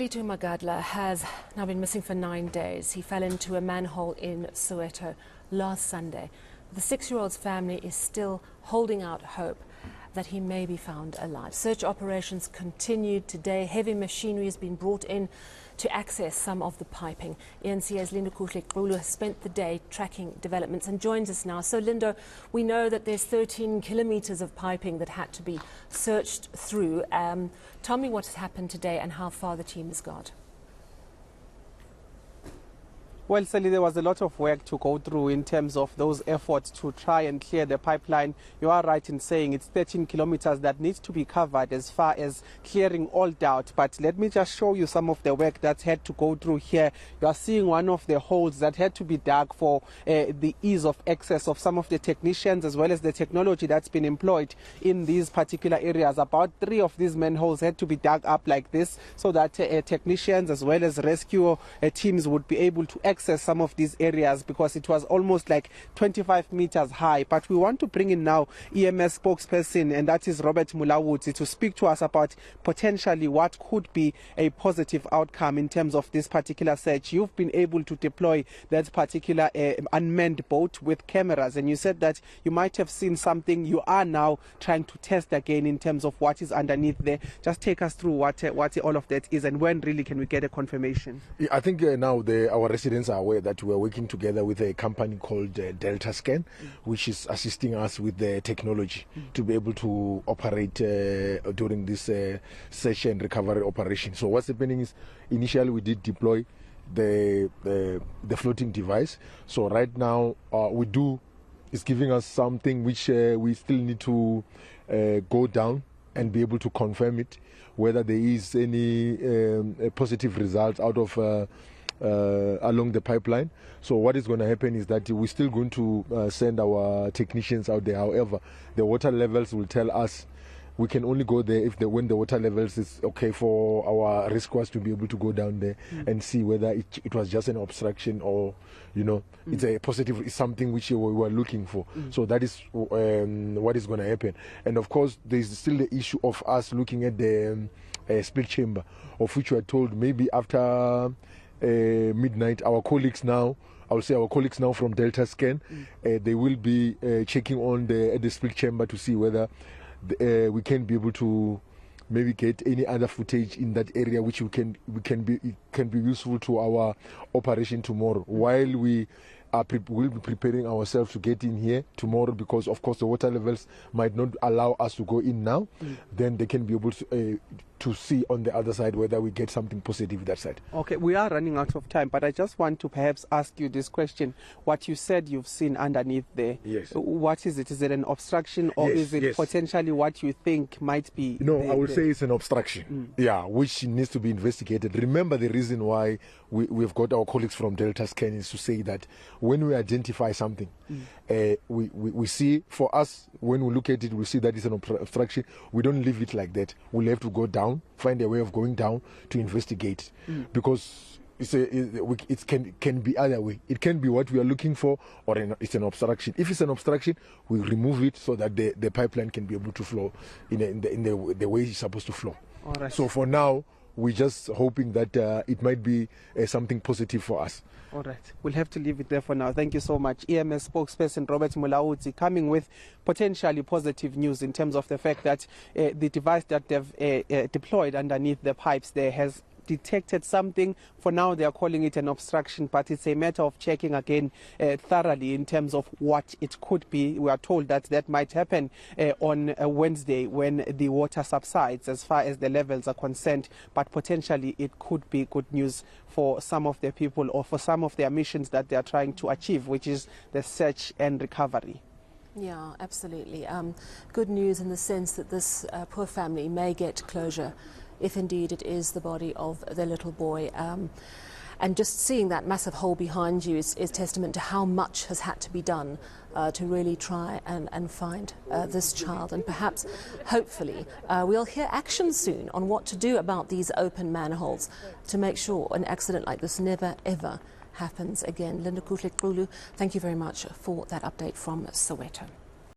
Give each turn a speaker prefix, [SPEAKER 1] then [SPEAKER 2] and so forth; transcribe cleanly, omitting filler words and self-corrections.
[SPEAKER 1] Khayelethu Magadla has now been missing for 9 days. He fell into a manhole in Soweto last Sunday. The 6-year-old's family is still holding out hope that he may be found alive. Search operations continued today. Heavy machinery has been brought in to access some of the piping. eNCA's Khayelethu has spent the day tracking developments and joins us now. So, Lindo, we know that there's 13 kilometers of piping that had to be searched through. Tell me what has happened today and how far the team has got.
[SPEAKER 2] Well, Sally, there was a lot of work to go through in terms of those efforts to try and clear the pipeline. You are right in saying it's 13 kilometers that needs to be covered as far as clearing all doubt. But let me just show you some of the work that had to go through here. You are seeing one of the holes that had to be dug for the ease of access of some of the technicians as well as the technology that's been employed in these particular areas. About 3 of these manholes had to be dug up like this so that technicians as well as rescue teams would be able to access some of these areas, because it was almost like 25 meters high. But we want to bring in now EMS spokesperson, and that is Robert Mulawuti, to speak to us about potentially what could be a positive outcome in terms of this particular search. You've been able to deploy that particular unmanned boat with cameras, and you said that you might have seen something. You are now trying to test again in terms of what is underneath there. Just take us through what all of that is, and when really can we get a confirmation?
[SPEAKER 3] I think now our residents are aware that we are working together with a company called Delta Scan, which is assisting us with the technology to be able to operate during this search and recovery operation. So what's happening is, initially we did deploy the floating device. So right now it's giving us something which we still need to go down and be able to confirm it, whether there is any positive results out of along the pipeline. So what is going to happen is that we're still going to send our technicians out there. However, the water levels will tell us we can only go there when the water levels is okay for our rescuers to be able to go down there and see whether it was just an obstruction or, it's a positive, it's something which we were looking for. So that is what is going to happen. And of course, there's still the issue of us looking at the split chamber, of which we are told maybe after midnight, our colleagues now from Delta Scan, they will be checking on the split chamber to see whether we can be able to maybe get any other footage in that area which can be useful to our operation tomorrow, while we will be preparing ourselves to get in here tomorrow, because of course the water levels might not allow us to go in now. Then they can be able to see on the other side whether we get something positive that side.
[SPEAKER 2] Okay, we are running out of time, but I just want to perhaps ask you this question. What you said you've seen underneath there,
[SPEAKER 3] yes.
[SPEAKER 2] What is it? Is it an obstruction, or
[SPEAKER 3] yes,
[SPEAKER 2] is it potentially what you think might be?
[SPEAKER 3] No, I would say it's an obstruction, which needs to be investigated. Remember, the reason why we've got our colleagues from Delta Scan is to say that when we identify something, we see, for us, when we look at it, we see that it's an obstruction. We don't leave it like that. We'll have to go down, find a way of going down to investigate, because it can be either way. It can be what we are looking for, or it's an obstruction. If it's an obstruction, we remove it so that the pipeline can be able to flow in the way it's supposed to flow.
[SPEAKER 2] All right.
[SPEAKER 3] So for now, we're just hoping that it might be something positive for us.
[SPEAKER 2] All right. We'll have to leave it there for now. Thank you so much. EMS spokesperson Robert Mulawuti coming with potentially positive news in terms of the fact that the device that they've deployed underneath the pipes there has detected something. For now, they are calling it an obstruction, but it's a matter of checking again thoroughly in terms of what it could be. We are told that might happen on Wednesday when the water subsides, as far as the levels are concerned, but potentially it could be good news for some of the people, or for some of their missions that they are trying to achieve, which is the search and recovery.
[SPEAKER 1] Yeah, absolutely. Good news in the sense that this poor family may get closure, if indeed it is the body of the little boy. And just seeing that massive hole behind you is testament to how much has had to be done to really try and find this child. And perhaps, hopefully, we'll hear action soon on what to do about these open manholes to make sure an accident like this never, ever happens again. Khayelethu, thank you very much for that update from Soweto.